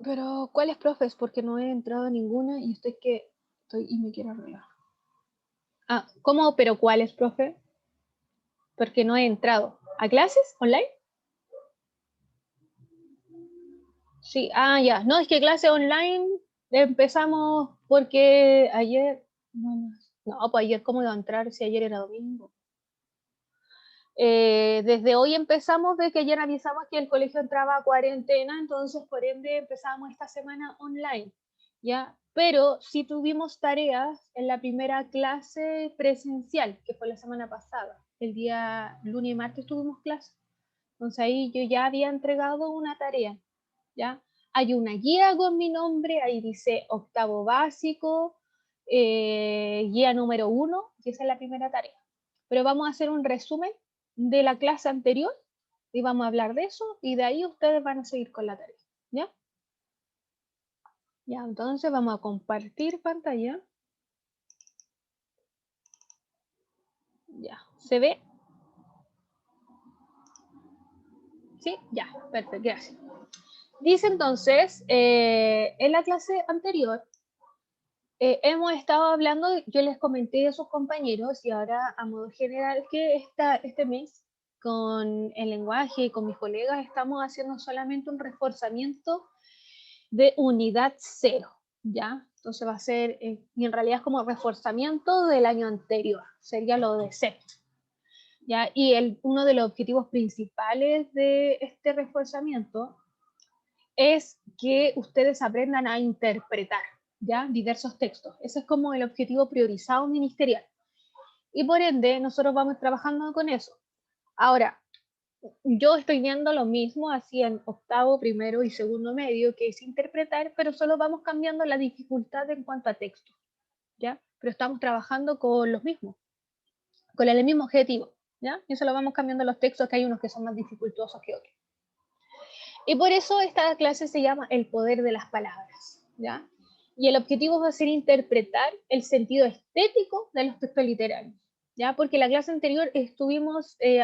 Pero, ¿cuáles profes? Porque no he entrado a ninguna y estoy y me quiero arreglar. Ah, ¿cómo? ¿Pero cuáles, profe? Porque no he entrado. ¿A clases online? Sí, ah, ya. No, es que clase online empezamos porque ayer. No, pues ayer, ¿cómo iba a entrar si ayer era domingo? Desde hoy empezamos, de que ayer avisamos que el colegio entraba a cuarentena, entonces por ende empezamos esta semana online, ¿ya? Pero sí tuvimos tareas en la primera clase presencial, que fue la semana pasada. El día lunes y martes tuvimos clase. Entonces ahí yo ya había entregado una tarea, ¿ya? Hay una guía con mi nombre, ahí dice octavo básico, guía número 1, y esa es la primera tarea. Pero vamos a hacer un resumen de la clase anterior y vamos a hablar de eso y de ahí ustedes van a seguir con la tarea, ¿ya? Ya, entonces vamos a compartir pantalla. Ya, ¿se ve? ¿Sí? Ya, perfecto, gracias. Dice entonces, en la clase anterior hemos estado hablando, yo les comenté a sus compañeros y ahora a modo general que este mes con el lenguaje y con mis colegas estamos haciendo solamente un reforzamiento de unidad 0, ¿ya? Entonces va a ser, y en realidad es como reforzamiento del año anterior, sería lo de sexto, ¿ya? Y uno de los objetivos principales de este reforzamiento es que ustedes aprendan a interpretar, ¿ya? Diversos textos. Ese es como el objetivo priorizado ministerial. Y por ende, nosotros vamos trabajando con eso. Ahora, yo estoy viendo lo mismo así en octavo, primero y segundo medio, que es interpretar, pero solo vamos cambiando la dificultad en cuanto a texto, ¿ya? Pero estamos trabajando con los mismos, con el mismo objetivo, ¿ya? Y solo vamos cambiando los textos, que hay unos que son más dificultosos que otros. Y por eso esta clase se llama El poder de las palabras, ¿ya? Y el objetivo va a ser interpretar el sentido estético de los textos literarios, ¿ya? Porque la clase anterior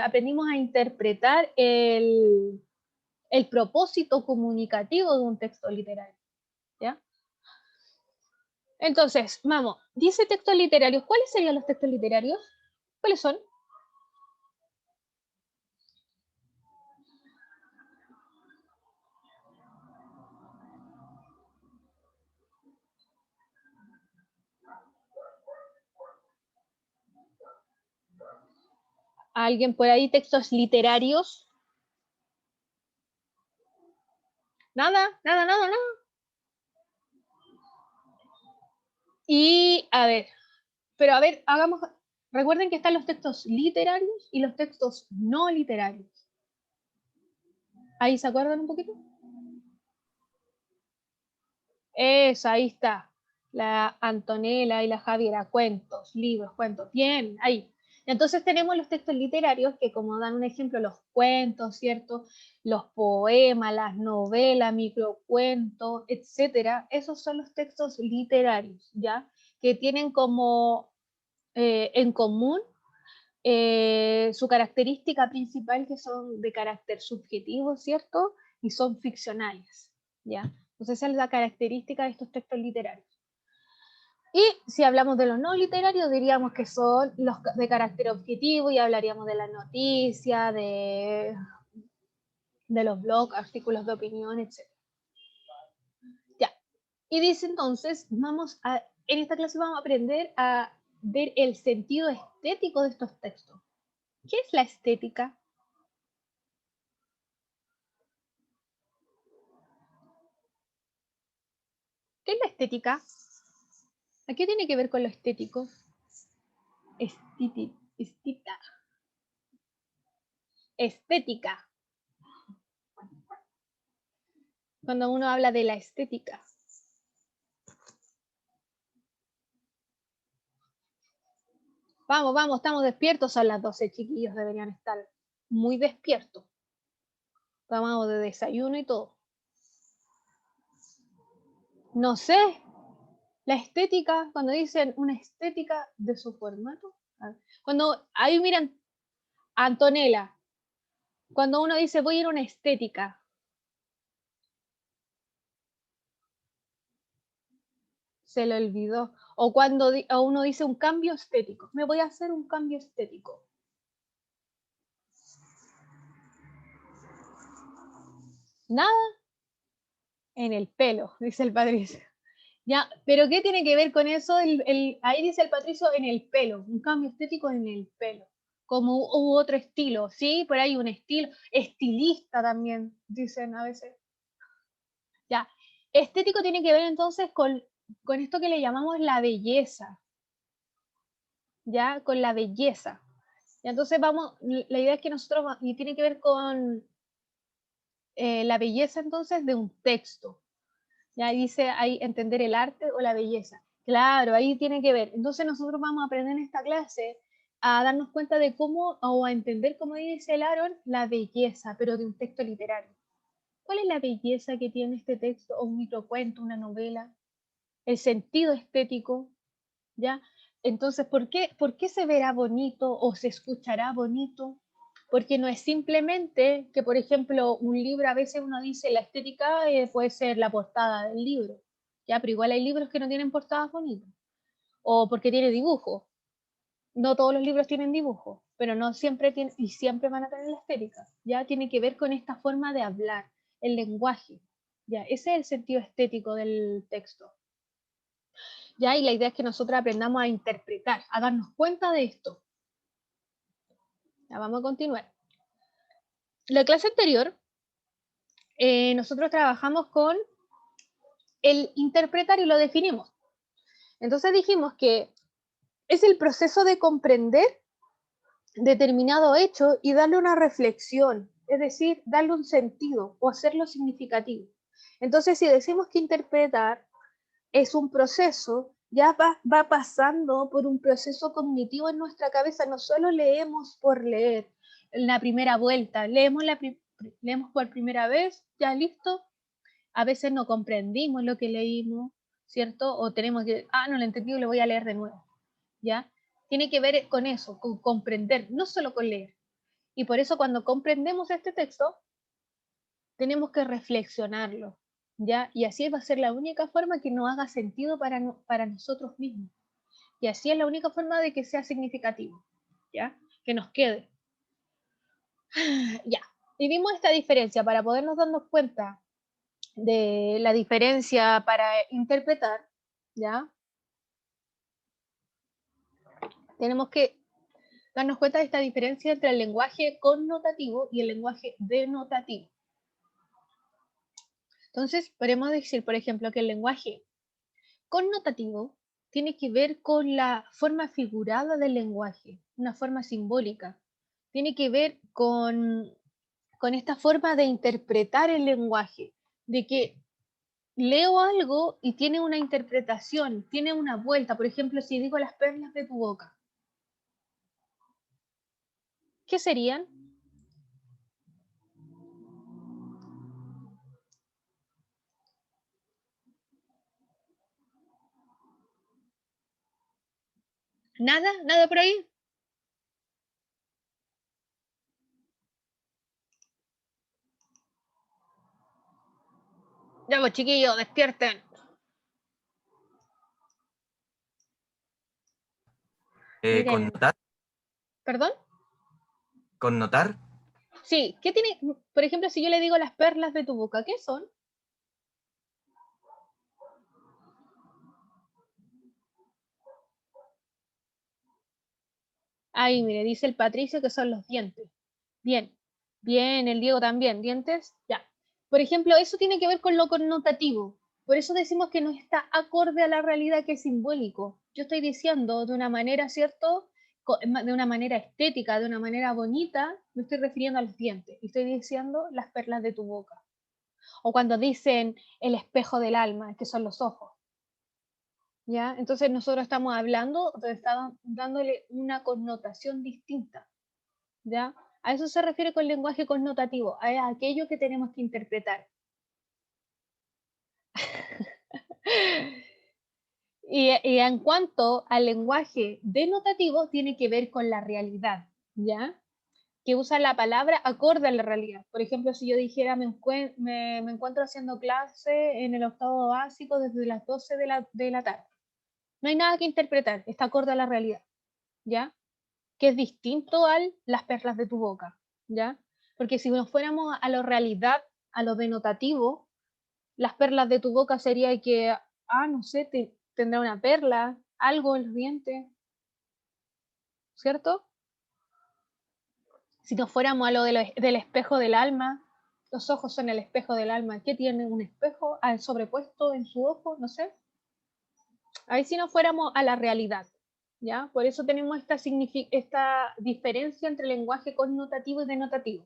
aprendimos a interpretar el propósito comunicativo de un texto literario, ¿ya? Entonces, vamos, dice textos literarios. ¿Cuáles serían los textos literarios? ¿Cuáles son? ¿Alguien por ahí? ¿Textos literarios? Nada, nada, nada, nada. Y a ver, pero a ver, recuerden que están los textos literarios y los textos no literarios. ¿Ahí se acuerdan un poquito? Eso, ahí está. La Antonella y la Javiera, cuentos, libros, cuentos. Bien, ahí. Entonces tenemos los textos literarios que, como dan un ejemplo, los cuentos, ¿cierto? Los poemas, las novelas, microcuentos, etcétera. Esos son los textos literarios, ¿ya? Que tienen como en común su característica principal, que son de carácter subjetivo, ¿cierto? Y son ficcionales, ¿ya? Entonces esa es la característica de estos textos literarios. Y si hablamos de los no literarios, diríamos que son los de carácter objetivo y hablaríamos de la noticia, de los blogs, artículos de opinión, etc. Ya. Y dice entonces, en esta clase vamos a aprender a ver el sentido estético de estos textos. ¿Qué es la estética? ¿Qué es la estética? ¿A qué tiene que ver con lo estético? Estita. Estética. Cuando uno habla de la estética. Vamos, vamos, estamos despiertos, son las 12, chiquillos, deberían estar muy despiertos. Tomamos de desayuno y todo. No sé, la estética, cuando dicen una estética de su formato. Cuando, ahí miran, Antonella, cuando uno dice voy a ir a una estética, Se le olvidó. O cuando uno dice un cambio estético. Me voy a hacer un cambio estético. Nada en el pelo, dice el Patricio. Ya, pero ¿qué tiene que ver con eso? Ahí dice el Patricio en el pelo, un cambio estético en el pelo. Como hubo otro estilo, ¿sí? Por ahí un estilo, estilista también, dicen a veces. Ya, estético tiene que ver entonces con esto que le llamamos la belleza, ¿ya? Con la belleza. Y entonces vamos, la idea es que nosotros, y tiene que ver con la belleza entonces de un texto. Ya dice ahí entender el arte o la belleza. Claro, ahí tiene que ver. Entonces nosotros vamos a aprender en esta clase a darnos cuenta de cómo, o a entender, como dice el Aaron, la belleza, pero de un texto literario. ¿Cuál es la belleza que tiene este texto, o un microcuento, una novela? El sentido estético, ¿ya? Entonces, ¿por qué se verá bonito o se escuchará bonito? Porque no es simplemente que, por ejemplo, un libro, a veces uno dice la estética puede ser la portada del libro, ¿ya? Pero igual hay libros que no tienen portadas bonitas, o porque tiene dibujo. No todos los libros tienen dibujo, pero no siempre tienen, y siempre van a tener la estética, ¿ya? Tiene que ver con esta forma de hablar, el lenguaje, ¿ya? Ese es el sentido estético del texto. ¿Ya? Y la idea es que nosotros aprendamos a interpretar, a darnos cuenta de esto. Ya vamos a continuar. La clase anterior, nosotros trabajamos con el interpretar y lo definimos. Entonces dijimos que es el proceso de comprender determinado hecho y darle una reflexión, es decir, darle un sentido o hacerlo significativo. Entonces, si decimos que interpretar es un proceso, ya va pasando por un proceso cognitivo en nuestra cabeza. No solo leemos por leer en la primera vuelta, leemos por primera vez, ya listo. A veces no comprendimos lo que leímos, ¿cierto? O tenemos que, no lo entendí, lo voy a leer de nuevo, ¿ya? Tiene que ver con eso, con comprender, no solo con leer. Y por eso cuando comprendemos este texto, tenemos que reflexionarlo, ¿ya? Y así va a ser la única forma que nos haga sentido para nosotros mismos. Y así es la única forma de que sea significativo, ¿ya? Que nos quede. Ya. Y vimos esta diferencia para podernos darnos cuenta de la diferencia para interpretar, ¿ya? Tenemos que darnos cuenta de esta diferencia entre el lenguaje connotativo y el lenguaje denotativo. Entonces, podemos decir, por ejemplo, que el lenguaje connotativo tiene que ver con la forma figurada del lenguaje, una forma simbólica. Tiene que ver con esta forma de interpretar el lenguaje, de que leo algo y tiene una interpretación, tiene una vuelta. Por ejemplo, si digo las perlas de tu boca, ¿qué serían? ¿Nada? ¿Nada por ahí? Ya, pues chiquillos, despierten. Miren, ¿Connotar? ¿perdón? ¿Connotar? Sí, ¿qué tiene? Por ejemplo, si yo le digo las perlas de tu boca, ¿qué son? Ahí, mire, dice el Patricio que son los dientes. Bien, bien, el Diego también, dientes, ya. Por ejemplo, eso tiene que ver con lo connotativo. Por eso decimos que no está acorde a la realidad, que es simbólico. Yo estoy diciendo de una manera, ¿cierto? De una manera estética, de una manera bonita, me estoy refiriendo a los dientes. Y estoy diciendo las perlas de tu boca. O cuando dicen el espejo del alma, que son los ojos. ¿Ya? Entonces nosotros estamos hablando, estamos dándole una connotación distinta, ¿ya? A eso se refiere con lenguaje connotativo, a aquello que tenemos que interpretar. Y en cuanto al lenguaje denotativo, tiene que ver con la realidad, ¿ya? que usa la palabra acorde a la realidad. Por ejemplo, si yo dijera me encuentro haciendo clase en el octavo básico desde las 12 de la tarde. No hay nada que interpretar, está acorde a la realidad, ¿ya? Que es distinto a las perlas de tu boca, ¿ya? Porque si nos fuéramos a la realidad, a lo denotativo, las perlas de tu boca sería que, no sé, tendrá una perla, algo en los dientes, ¿cierto? Si nos fuéramos a lo del espejo del alma, los ojos son el espejo del alma. ¿Qué tiene un espejo sobrepuesto en su ojo? No sé. Ahí si nos fuéramos a la realidad, ¿ya? Por eso tenemos esta diferencia entre lenguaje connotativo y denotativo.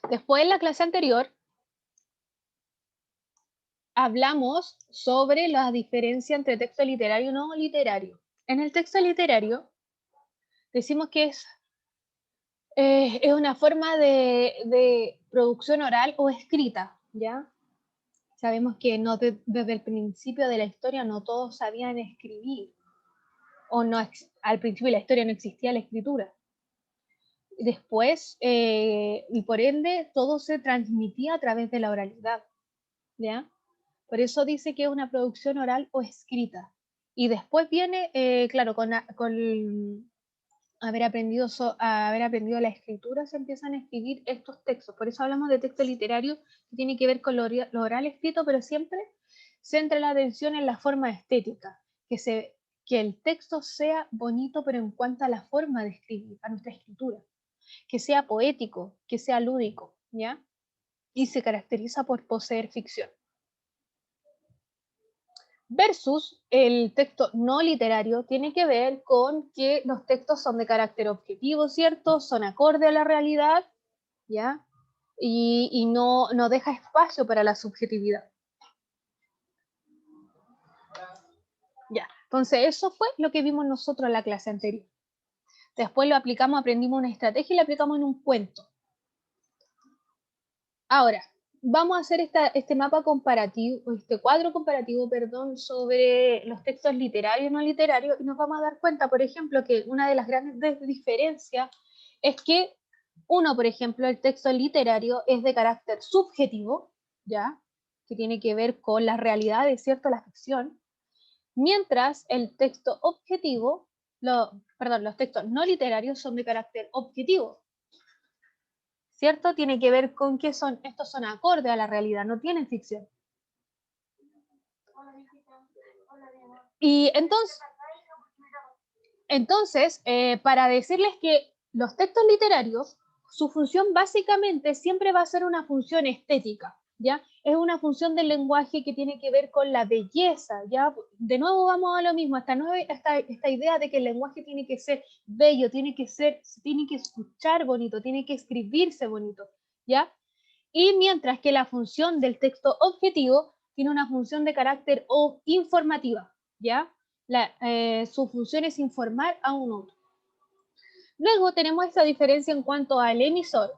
Después, en la clase anterior, hablamos sobre la diferencia entre texto literario y no literario. En el texto literario, decimos que es una forma de producción oral o escrita, ¿ya? Sabemos que desde el principio de la historia no todos sabían escribir, o no, al principio de la historia no existía la escritura. Después, y por ende, todo se transmitía a través de la oralidad, ¿ya? Por eso dice que es una producción oral o escrita. Y después viene, claro, con haber aprendido la escritura, se empiezan a escribir estos textos. Por eso hablamos de texto literario, que tiene que ver con lo oral escrito, pero siempre centra la atención en la forma estética, que el texto sea bonito, pero en cuanto a la forma de escribir, a nuestra escritura, que sea poético, que sea lúdico, ¿ya? Y se caracteriza por poseer ficción. Versus el texto no literario tiene que ver con que los textos son de carácter objetivo, ¿cierto? Son acorde a la realidad, ¿ya? Y no deja espacio para la subjetividad. Ya, entonces eso fue lo que vimos nosotros en la clase anterior. Después lo aplicamos, aprendimos una estrategia y la aplicamos en un cuento. Ahora, vamos a hacer este mapa comparativo, este cuadro comparativo, perdón, sobre los textos literarios y no literarios, y nos vamos a dar cuenta, por ejemplo, que una de las grandes diferencias es que uno, por ejemplo, el texto literario es de carácter subjetivo, ¿ya? Que tiene que ver con las realidades, ¿cierto? La ficción, mientras el texto objetivo, los textos no literarios son de carácter objetivo, ¿cierto? Tiene que ver con que estos son acordes a la realidad, no tienen ficción. Y entonces para decirles que los textos literarios, su función básicamente siempre va a ser una función estética, ¿ya? Es una función del lenguaje que tiene que ver con la belleza, ¿ya? De nuevo vamos a lo mismo, esta idea de que el lenguaje tiene que ser bello, tiene que escuchar bonito, tiene que escribirse bonito, ¿ya? Y mientras que la función del texto objetivo tiene una función de carácter informativa, ¿ya? Su función es informar a un otro. Luego tenemos esta diferencia en cuanto al emisor,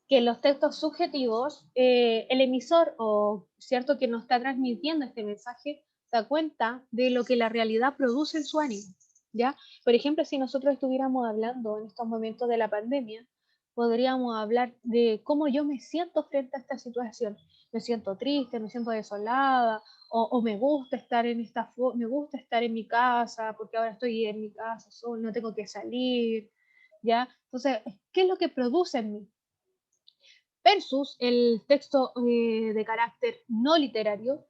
que en los textos subjetivos, el emisor, o cierto que nos está transmitiendo este mensaje, se da cuenta de lo que la realidad produce en su ánimo, ¿ya? Por ejemplo, si nosotros estuviéramos hablando en estos momentos de la pandemia, podríamos hablar de cómo yo me siento frente a esta situación. Me siento triste, me siento desolada, o me gusta estar me gusta estar en mi casa, porque ahora estoy en mi casa, no tengo que salir, ¿ya? Entonces, ¿qué es lo que produce en mí? Versus el texto de carácter no literario,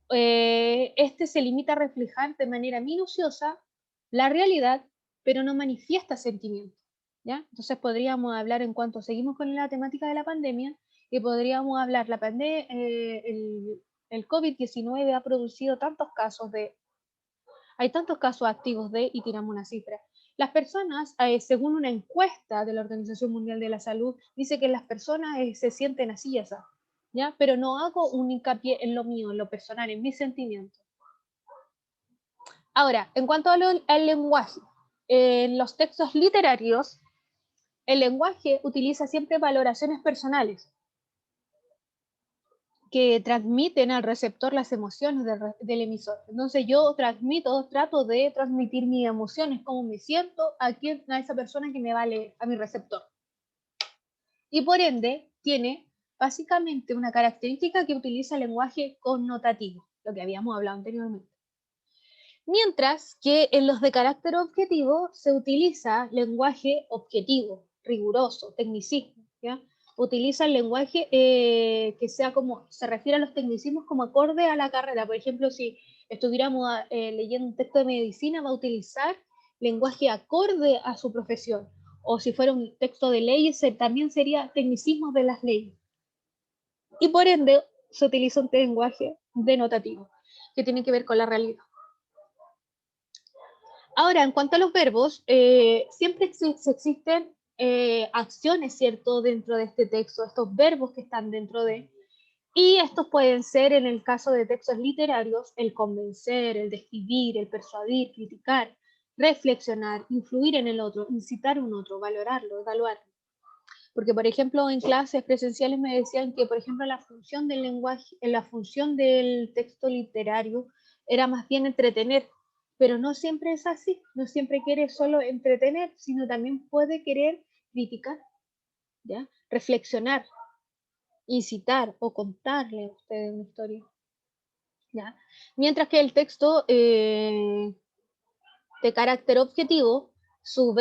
este se limita a reflejar de manera minuciosa la realidad, pero no manifiesta sentimiento, ¿ya? Entonces podríamos hablar, en cuanto seguimos con la temática de la pandemia, y podríamos hablar, el COVID-19 ha producido hay tantos casos activos y tiramos una cifra. Las personas, según una encuesta de la Organización Mundial de la Salud, dice que las personas se sienten así y así, ¿ya? Pero no hago un hincapié en lo mío, en lo personal, en mis sentimientos. Ahora, en cuanto al lenguaje, en los textos literarios, el lenguaje utiliza siempre valoraciones personales. que transmiten al receptor las emociones del emisor. Entonces yo trato de transmitir mis emociones, cómo me siento a esa persona que me va a leer, a mi receptor. Y por ende tiene básicamente una característica que utiliza el lenguaje connotativo, lo que habíamos hablado anteriormente. Mientras que en los de carácter objetivo se utiliza lenguaje objetivo, riguroso, tecnicismo, ¿ya? Utiliza el lenguaje que sea como, se refiere a los tecnicismos como acorde a la carrera. Por ejemplo, si estuviéramos leyendo un texto de medicina, va a utilizar lenguaje acorde a su profesión. O si fuera un texto de leyes, también sería tecnicismos de las leyes. Y por ende, se utiliza un lenguaje denotativo, que tiene que ver con la realidad. Ahora, en cuanto a los verbos, siempre existen acciones, ¿cierto?, dentro de este texto, estos verbos que están dentro de, y estos pueden ser, en el caso de textos literarios, el convencer, el describir, el persuadir, criticar, reflexionar, influir en el otro, incitar a un otro, valorarlo, evaluarlo. Porque, por ejemplo, en clases presenciales me decían que, por ejemplo, la función del lenguaje, la función del texto literario era más bien entretener, pero no siempre es así, no siempre quiere solo entretener, sino también puede querer criticar, ¿ya? Reflexionar, incitar o contarle a ustedes una historia, ¿ya? Mientras que el texto de carácter objetivo, los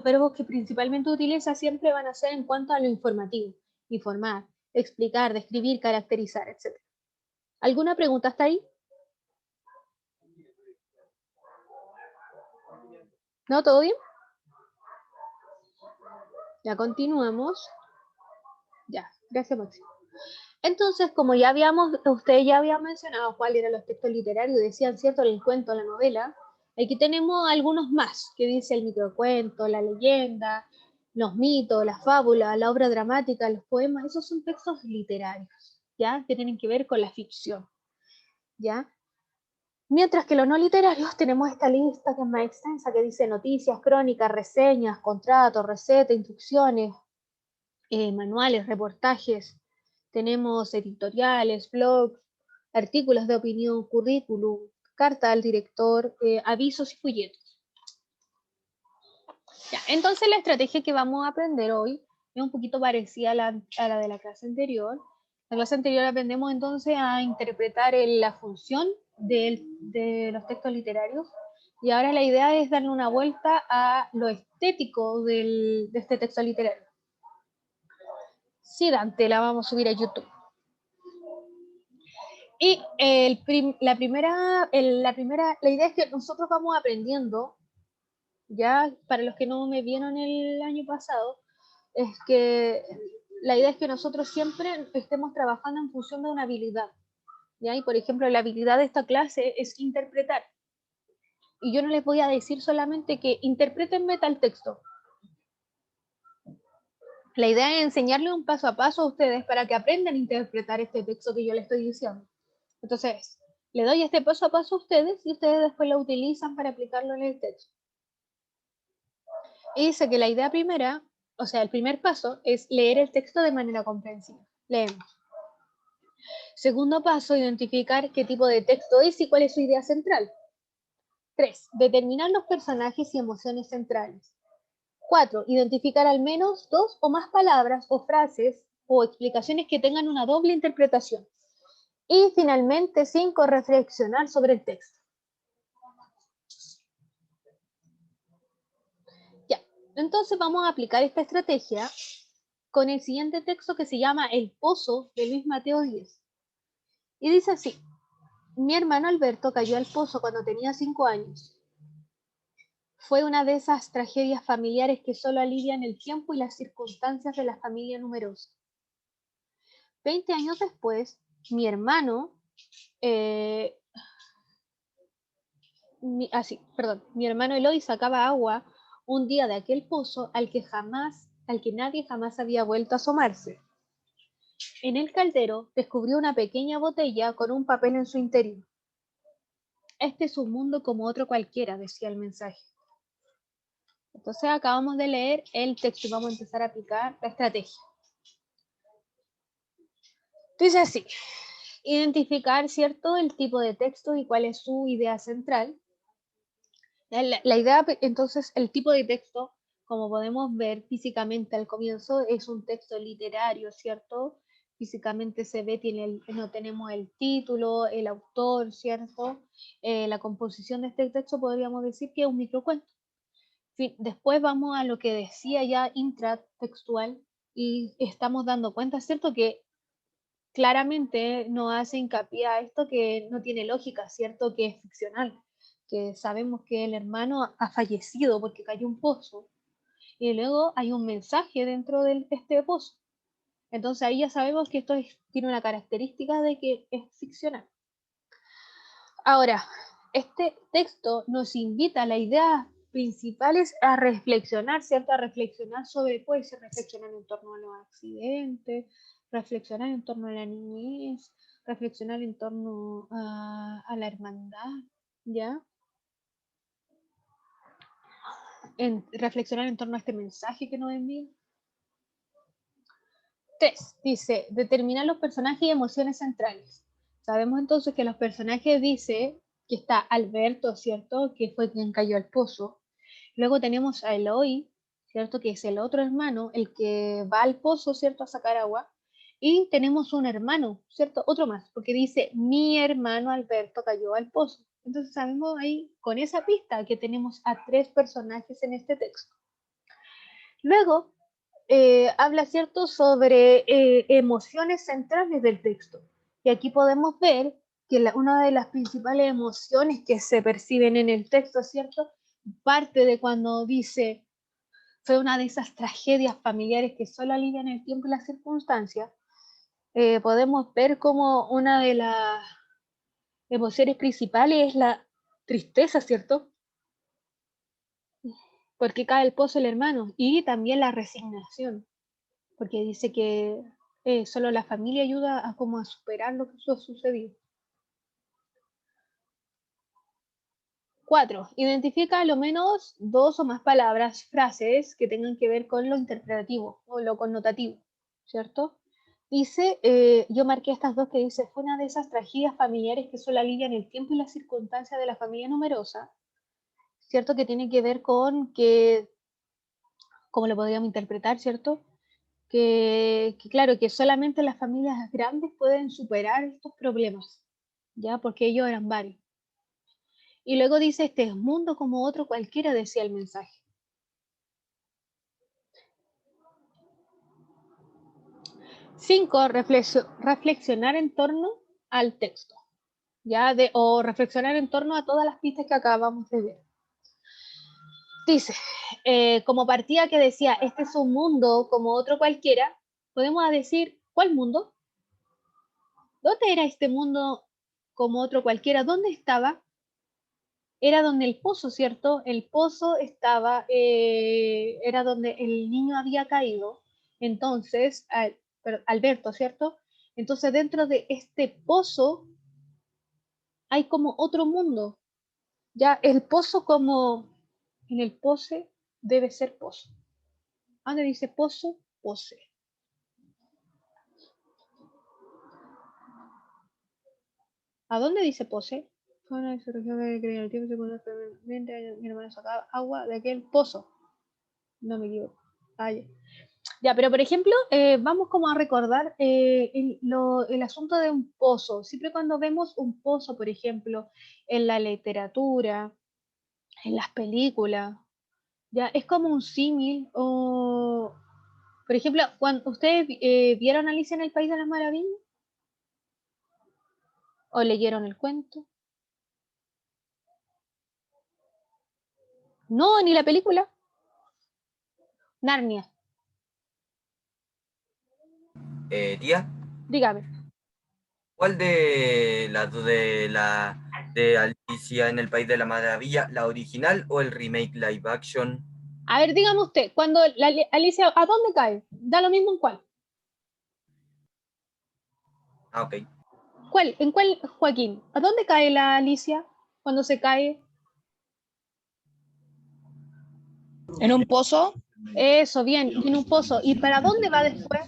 verbos que principalmente utiliza siempre van a ser en cuanto a lo informativo, informar, explicar, describir, caracterizar, etc. ¿Alguna pregunta hasta ahí? ¿No? ¿Todo bien? Ya continuamos. Ya, gracias, Maxi. Entonces, como usted ya había mencionado cuáles eran los textos literarios, decían, ¿cierto?, el cuento, la novela. Aquí tenemos algunos más, que dice el microcuento, la leyenda, los mitos, la fábula, la obra dramática, los poemas. Esos son textos literarios, ¿ya?, que tienen que ver con la ficción, ¿ya? Mientras que los no literarios tenemos esta lista que es más extensa, que dice noticias, crónicas, reseñas, contratos, recetas, instrucciones, manuales, reportajes. Tenemos editoriales, blogs, artículos de opinión, currículum, carta al director, avisos y folletos. Ya, entonces la estrategia que vamos a aprender hoy es un poquito parecida a la de la clase anterior. En la clase anterior aprendemos entonces a interpretar la función de los textos literarios, y ahora la idea es darle una vuelta a lo estético de este texto literario. Sí, Dante, la vamos a subir a YouTube. Y la idea es que nosotros vamos aprendiendo, ya para los que no me vieron el año pasado, es que la idea es que nosotros siempre estemos trabajando en función de una habilidad, ¿ya? Y por ejemplo, la habilidad de esta clase es interpretar. Y yo no les voy a decir solamente que interpretenme tal texto. La idea es enseñarle un paso a paso a ustedes para que aprendan a interpretar este texto que yo les estoy diciendo. Entonces, le doy este paso a paso a ustedes y ustedes después lo utilizan para aplicarlo en el texto. Y dice que la idea primera, o sea, el primer paso es leer el texto de manera comprensiva. Leemos. Segundo paso, identificar qué tipo de texto es y cuál es su idea central. 3. Determinar los personajes y emociones centrales. 4. Identificar al menos 2 o más palabras o frases o explicaciones que tengan una doble interpretación. Y finalmente, 5. Reflexionar sobre el texto. Ya, entonces vamos a aplicar esta estrategia con el siguiente texto que se llama El Pozo, de Luis Mateo Díez. Y dice así: mi hermano Alberto cayó al pozo cuando tenía 5 años. Fue una de esas tragedias familiares que solo alivian el tiempo y las circunstancias de la familia numerosa. 20 años después, mi hermano Eloy sacaba agua un día de aquel pozo al que nadie jamás había vuelto a asomarse. En el caldero descubrió una pequeña botella con un papel en su interior. Este es un mundo como otro cualquiera, decía el mensaje. Entonces acabamos de leer el texto y vamos a empezar a aplicar la estrategia. Dice así: Identificar, ¿cierto?, el tipo de texto y cuál es su idea central. La idea, entonces, el tipo de texto, como podemos ver físicamente al comienzo, es un texto literario, ¿cierto? Físicamente se ve, no tenemos el título, el autor, ¿cierto? La composición de este texto podríamos decir que es un microcuento. Después vamos a lo que decía ya intratextual y estamos dando cuenta, ¿cierto?, que claramente nos hace hincapié a esto que no tiene lógica, ¿cierto?, que es ficcional, que sabemos que el hermano ha fallecido porque cayó un pozo y luego hay un mensaje dentro de este pozo. Entonces ahí ya sabemos que esto tiene una característica de que es ficcional. Ahora, este texto nos invita a la idea principales a reflexionar, ¿cierto? A reflexionar sobre, puede ser reflexionar en torno a los accidentes, reflexionar en torno a la niñez, reflexionar en torno a la hermandad, ¿ya? Reflexionar en torno a este mensaje que nos envía. 3. Dice, determinar los personajes y emociones centrales. Sabemos entonces que los personajes dice que está Alberto, ¿cierto? Que fue quien cayó al pozo. Luego tenemos a Eloy, ¿cierto? Que es el otro hermano, el que va al pozo, ¿cierto? A sacar agua. Y tenemos un hermano, ¿cierto? Otro más, porque dice, mi hermano Alberto cayó al pozo. Entonces sabemos ahí, con esa pista, que tenemos a 3 personajes en este texto. Luego, habla, ¿cierto?, sobre emociones centrales del texto. Y aquí podemos ver que una de las principales emociones que se perciben en el texto, ¿cierto?, parte de cuando dice, fue una de esas tragedias familiares que solo alivian el tiempo y las circunstancias. Podemos ver como una de las emociones principales es la tristeza, ¿cierto? Porque cae el pozo el hermano, y también la resignación, porque dice que solo la familia ayuda a como a superar lo que ha sucedido. 4. Identifica a lo menos 2 o más palabras, frases que tengan que ver con lo interpretativo o lo connotativo, ¿cierto? Dice, yo marqué estas 2 que dice, fue una de esas tragedias familiares que solo alivian el tiempo y las circunstancias de la familia numerosa, ¿cierto? Que tiene que ver con que, ¿cómo lo podríamos interpretar, ¿cierto? Que claro, que solamente las familias grandes pueden superar estos problemas, ¿ya? Porque ellos eran varios. Y luego dice, este es mundo como otro cualquiera, decía el mensaje. 5. Reflexionar en torno al texto, ¿ya? O reflexionar en torno a todas las pistas que acabamos de ver. Dice, como partida que decía, este es un mundo como otro cualquiera, podemos decir, ¿cuál mundo? ¿Dónde era este mundo como otro cualquiera? ¿Dónde estaba? Era donde el pozo, ¿cierto? El pozo estaba, era donde el niño había caído. Entonces, Alberto, ¿cierto? Entonces, dentro de este pozo hay como otro mundo. Ya el pozo como en el pose debe ser pozo. ¿Dónde dice pozo? Pose. ¿A dónde dice pose? Fue una insurrección que creía el tiempo secundariamente mi hermano sacaba agua de aquel pozo. No me equivoco. Ya, pero por ejemplo, vamos como a recordar el asunto de un pozo. Siempre cuando vemos un pozo, por ejemplo, en la literatura, en las películas, ya es como un símil. O, por ejemplo, cuando ustedes vieron Alicia en el País de las Maravillas o leyeron el cuento. No, ni la película. Narnia. Tía, Dígame. ¿cuál de Alicia en el País de la Maravilla, la original o el remake live action? A ver, dígame usted, cuando Alicia, ¿a dónde cae? Da lo mismo en cuál. Ah, ok. ¿En cuál, Joaquín? ¿A dónde cae la Alicia cuando se cae? ¿En un pozo? Eso, bien, en un pozo. ¿Y para dónde va después?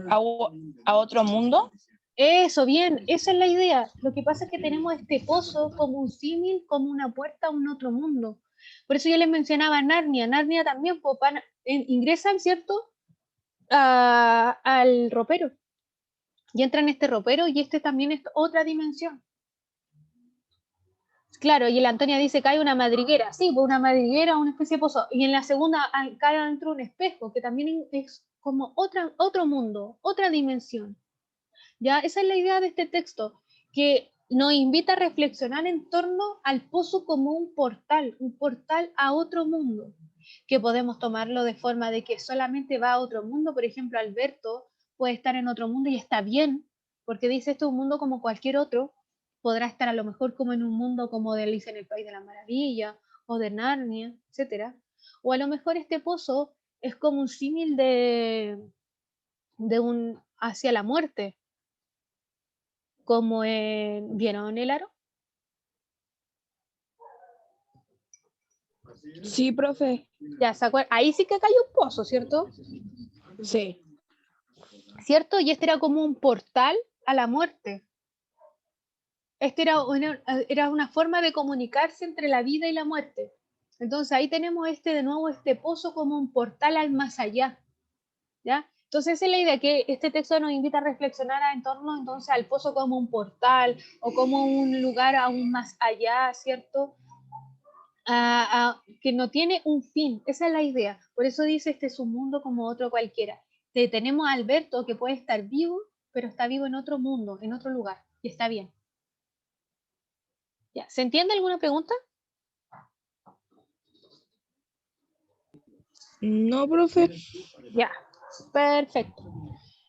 ¿A otro mundo? Eso, bien, esa es la idea. Lo que pasa es que tenemos este pozo como un símil, como una puerta a un otro mundo. Por eso yo les mencionaba Narnia. Narnia también pues, ingresan, ¿cierto? Al ropero. Y entran en este ropero y este también es otra dimensión. Claro, y la Antonia dice que hay una madriguera. Sí, pues una madriguera, una especie de pozo. Y en la segunda cae adentro un espejo, que también es como otro mundo, otra dimensión. ¿Ya? Esa es la idea de este texto, que nos invita a reflexionar en torno al pozo como un portal a otro mundo, que podemos tomarlo de forma de que solamente va a otro mundo. Por ejemplo, Alberto puede estar en otro mundo y está bien, porque dice esto es un mundo como cualquier otro, podrá estar a lo mejor como en un mundo como de Alicia en el País de la Maravilla, o de Narnia, etcétera. O a lo mejor este pozo es como un símil de un hacia la muerte, como ¿vieron el aro? Sí, profe. Ya, ¿se acuerdan? Ahí sí que cayó un pozo, ¿cierto? Sí. ¿Cierto? Y este era como un portal a la muerte. Este era una forma de comunicarse entre la vida y la muerte. Entonces ahí tenemos de nuevo este pozo como un portal al más allá, ¿ya? Entonces esa es la idea, que este texto nos invita a reflexionar en torno entonces al pozo como un portal o como un lugar aún más allá, ¿cierto? Que no tiene un fin, esa es la idea. Por eso dice, este es un mundo como otro cualquiera. Tenemos a Alberto que puede estar vivo, pero está vivo en otro mundo, en otro lugar, y está bien. ¿Ya? ¿Se entiende alguna pregunta? No, profe. Ya, perfecto.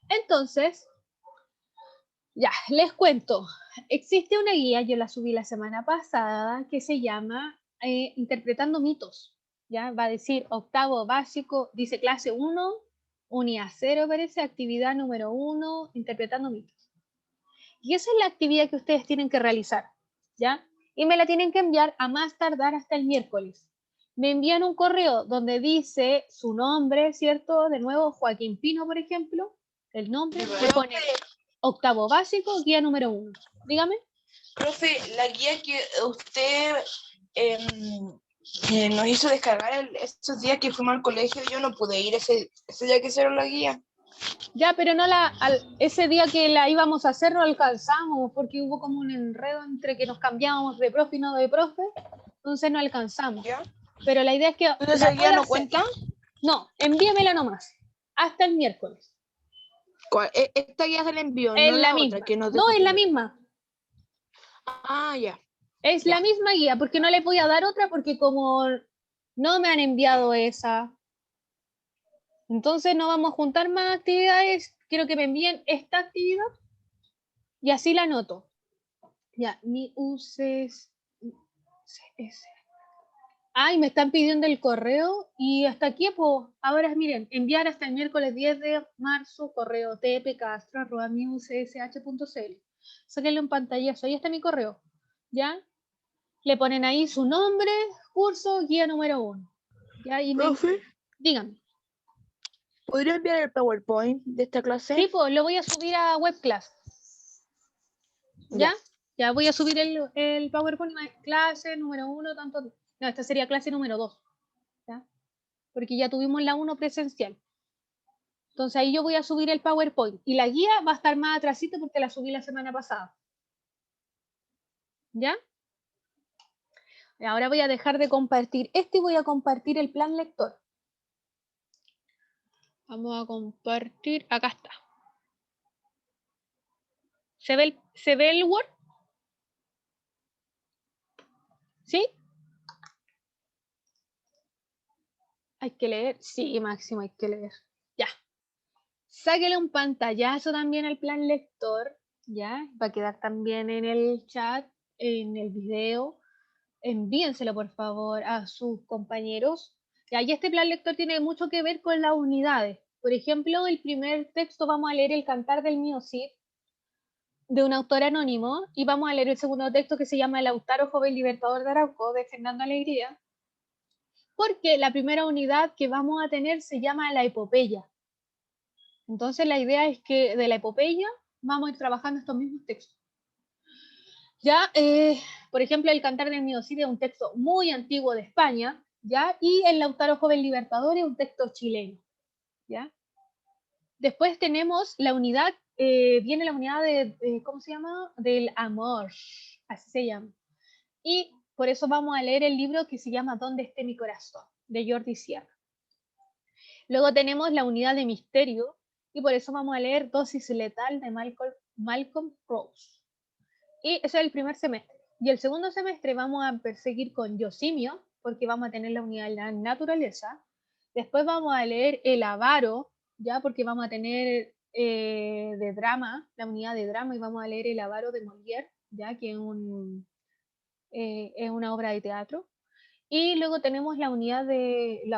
Entonces, ya, les cuento. Existe una guía, yo la subí la semana pasada, que se llama Interpretando mitos. ¿Ya? Va a decir octavo básico, dice clase 1, unidad 0, parece, actividad número 1, interpretando mitos. Y esa es la actividad que ustedes tienen que realizar, ¿ya? Y me la tienen que enviar a más tardar hasta el miércoles. Me envían un correo donde dice su nombre, ¿cierto? De nuevo, Joaquín Pino, por ejemplo, el nombre, le pone octavo básico, guía número 1. Dígame. Profe, la guía que usted nos hizo descargar esos días que fuimos al colegio, yo no pude ir ese día que hicieron la guía. Ya, pero no ese día que la íbamos a hacer no alcanzamos, porque hubo como un enredo entre que nos cambiábamos de profe y no de profe, entonces no alcanzamos. ¿Ya? Pero la idea es que... ¿Entonces esa guía no cuenta? No, envíamela nomás, hasta el miércoles. ¿Cuál? Esta guía se la envió, Es no la la misma. otra que nos No, dejó es la primero. misma. Ah, ya. Es Ya. la misma guía, porque no les voy a dar otra, porque como no me han enviado esa, entonces no vamos a juntar más actividades. Quiero que me envíen esta actividad y así la anoto. Ya, mi UCS. Ay, me están pidiendo el correo y hasta aquí, pues, ahora miren, enviar hasta el miércoles 10 de marzo, correo tpcastro@miucsh.cl. Sáquenle un pantallazo, ahí está mi correo, ¿ya? Le ponen ahí su nombre, curso, guía número 1. ¿Ya? Y Profe, díganme. ¿podría enviar el PowerPoint de esta clase? Sí, pues, lo voy a subir a webclass. ¿Ya? Ya voy a subir el PowerPoint, clase número 1, tanto... No, esta sería clase número 2, ¿ya? Porque ya tuvimos la 1 presencial. Entonces ahí yo voy a subir el PowerPoint y la guía va a estar más atrásito porque la subí la semana pasada. ¿Ya? Ahora voy a dejar de compartir esto y voy a compartir el plan lector. Vamos a compartir, acá está. ¿Se ve el Word? ¿Sí? Hay que leer. Sí, Máximo, hay que leer. Ya. Sáquele un pantallazo también al plan lector. Ya. Va a quedar también en el chat, en el video. Envíenselo, por favor, a sus compañeros. Y este plan lector tiene mucho que ver con las unidades. Por ejemplo, el primer texto vamos a leer El Cantar del Mío Cid, de un autor anónimo, y vamos a leer el segundo texto que se llama El Lautaro Joven Libertador de Arauco, de Fernando Alegría, porque la primera unidad que vamos a tener se llama La Epopeya. Entonces la idea es que de la epopeya vamos a ir trabajando estos mismos textos. Ya, por ejemplo, el Cantar del Mío Cid es un texto muy antiguo de España, ¿ya? Y el Lautaro Joven Libertador es un texto chileno, ¿ya? Después tenemos la unidad, viene la unidad de, ¿cómo se llama? Del amor, así se llama. Y por eso vamos a leer el libro que se llama ¿Dónde esté mi corazón?, de Jordi Sierra. Luego tenemos la unidad de misterio, y por eso vamos a leer Dosis letal de Malcolm Rose. Y ese es el primer semestre. Y el segundo semestre vamos a perseguir con Yosimio, porque vamos a tener la unidad de la naturaleza. Después vamos a leer El Avaro, ya, porque vamos a tener de drama, la unidad de drama, y vamos a leer El Avaro de Molière, ya, que es una obra de teatro. Y luego tenemos la unidad de lo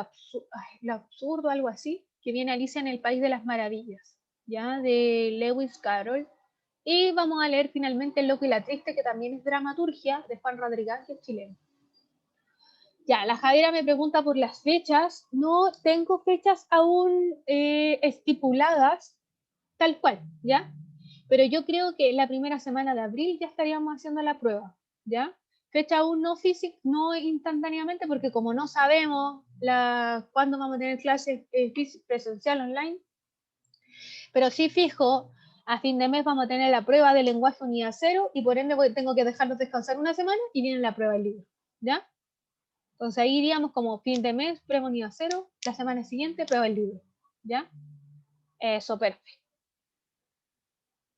absurdo, algo así, que viene Alicia en el País de las Maravillas, ya, de Lewis Carroll. Y vamos a leer finalmente El Loco y la Triste, que también es dramaturgia, de Juan Rodríguez, que es chileno. Ya, la Javiera me pregunta por las fechas. No tengo fechas aún estipuladas, tal cual, ¿ya? Pero yo creo que la primera semana de abril ya estaríamos haciendo la prueba, ¿ya? Fecha aún no física, no instantáneamente, porque como no sabemos cuándo vamos a tener clases presencial online, pero sí fijo, a fin de mes vamos a tener la prueba de lenguaje unidad 0 y por ende tengo que dejarlos descansar una semana y viene la prueba del libro, ¿ya? Entonces ahí iríamos como fin de mes, prueba unidad 0, la semana siguiente prueba el libro, ¿ya? Eso, perfecto.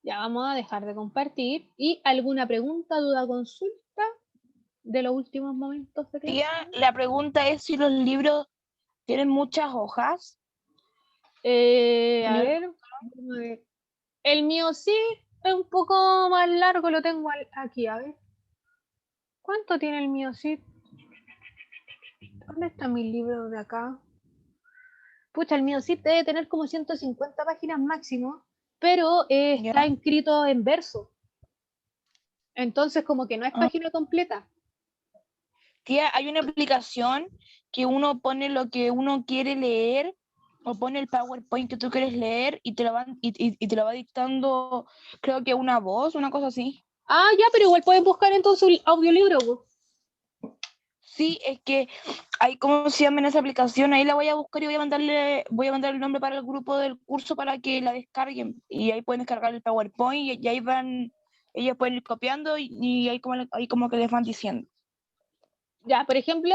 Ya vamos a dejar de compartir. ¿Y alguna pregunta, duda, consulta de los últimos momentos de clase? Tía, la pregunta es si los libros tienen muchas hojas. A ver. El mío sí es un poco más largo, lo tengo aquí, a ver. ¿Cuánto tiene el mío sí? ¿Dónde está mi libro de acá? Pucha, el mío sí debe tener como 150 páginas máximo, pero está escrito en verso. Entonces como que no es página completa. Tía, hay una aplicación que uno pone lo que uno quiere leer o pone el PowerPoint que tú quieres leer y te lo va dictando, creo que una voz, una cosa así. Ah, ya, pero igual pueden buscar entonces un audiolibro, ¿no? Sí, es que hay, ¿cómo se llama en esa aplicación? Ahí la voy a buscar y voy a mandar el nombre para el grupo del curso para que la descarguen. Y ahí pueden descargar el PowerPoint y ahí van, ellos pueden ir copiando y ahí como que les van diciendo. Ya, por ejemplo,